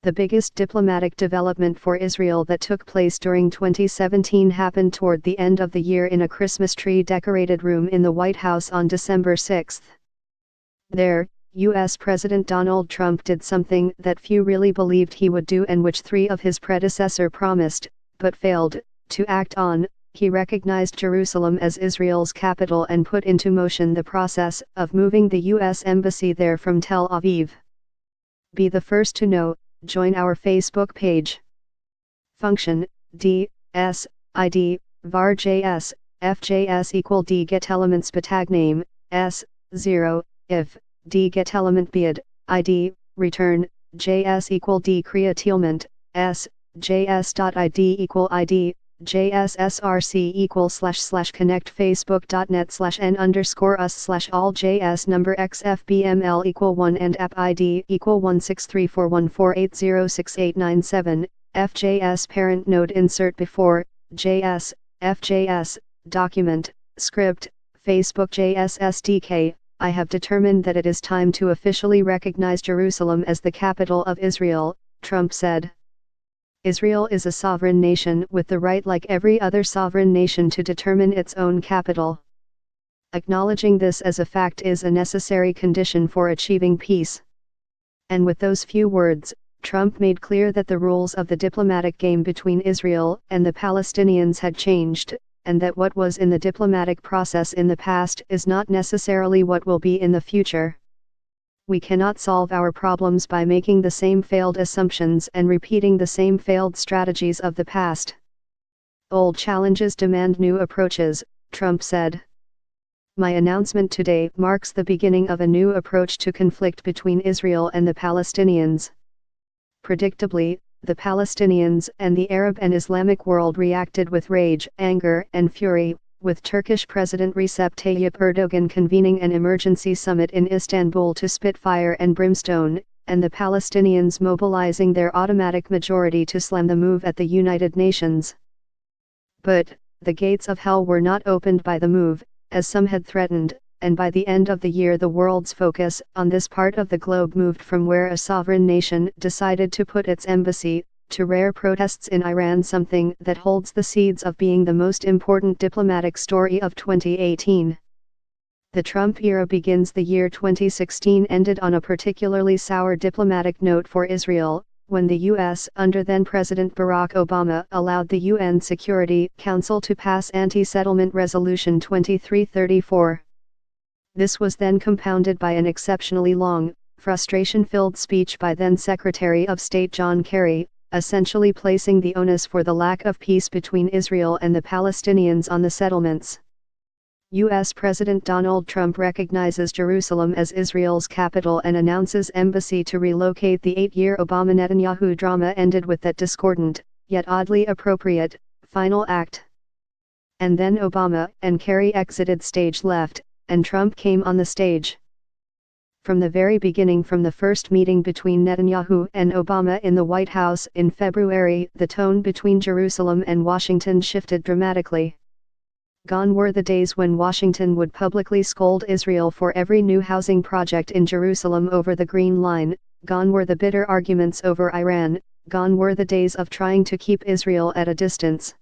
The biggest diplomatic development for Israel that took place during 2017 happened toward the end of the year in a Christmas tree-decorated room in the White House on December 6. There, U.S. President Donald Trump did something that few really believed he would do and which three of his predecessors promised, but failed, to act on. He recognized Jerusalem as Israel's capital and put into motion the process of moving the U.S. Embassy there from Tel Aviv. Be the first to know. Join our Facebook page. Function, D, S, ID, var.js, fjs equal D get elements tag name, S, 0, if, D get element bid, ID, return, JS equal D create element, S, JS.id equal ID, JSSRC equal / connect facebook.net /n_us /all JS number XFBML equal 1 and app ID equal 1634148068997, FJS parent node insert before, JS, FJS, document, script, Facebook JS SDK. I have determined that it is time to officially recognize Jerusalem as the capital of Israel, Trump said. Israel is a sovereign nation with the right like every other sovereign nation to determine its own capital. Acknowledging this as a fact is a necessary condition for achieving peace. And with those few words, Trump made clear that the rules of the diplomatic game between Israel and the Palestinians had changed, and that what was in the diplomatic process in the past is not necessarily what will be in the future. We cannot solve our problems by making the same failed assumptions and repeating the same failed strategies of the past. Old challenges demand new approaches, Trump said. My announcement today marks the beginning of a new approach to conflict between Israel and the Palestinians. Predictably, the Palestinians and the Arab and Islamic world reacted with rage, anger, and fury, with Turkish President Recep Tayyip Erdogan convening an emergency summit in Istanbul to spit fire and brimstone, and the Palestinians mobilizing their automatic majority to slam the move at the United Nations. But, the gates of hell were not opened by the move, as some had threatened, and by the end of the year the world's focus on this part of the globe moved from where a sovereign nation decided to put its embassy, to rare protests in Iran, something that holds the seeds of being the most important diplomatic story of 2018. The Trump era begins. The year 2016 ended on a particularly sour diplomatic note for Israel, when the U.S. under then-President Barack Obama allowed the UN Security Council to pass Anti-Settlement Resolution 2334. This was then compounded by an exceptionally long, frustration-filled speech by then-Secretary of State John Kerry, essentially placing the onus for the lack of peace between Israel and the Palestinians on the settlements. U.S. President Donald Trump recognizes Jerusalem as Israel's capital and announces embassy to relocate. The 8-year Obama-Netanyahu drama ended with that discordant, yet oddly appropriate, final act. And then Obama and Kerry exited stage left, and Trump came on the stage. From the very beginning, from the first meeting between Netanyahu and Obama in the White House in February, the tone between Jerusalem and Washington shifted dramatically. Gone were the days when Washington would publicly scold Israel for every new housing project in Jerusalem over the Green Line. Gone were the bitter arguments over Iran. Gone were the days of trying to keep Israel at a distance.